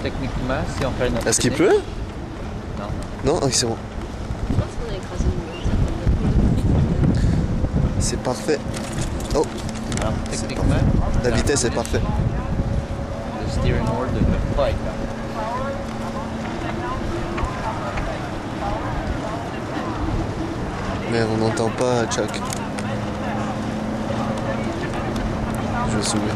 techniquement, si on fait notre Est-ce qu'il technique- pleut? Non. Non? Ok, c'est bon. Je pense qu'on a écrasé une C'est parfait. Oh, Alors, techniquement, la vitesse est parfaite. le steering wheel ne devrait pas être là. Mais on n'entend pas Chuck. Je vais zoomer.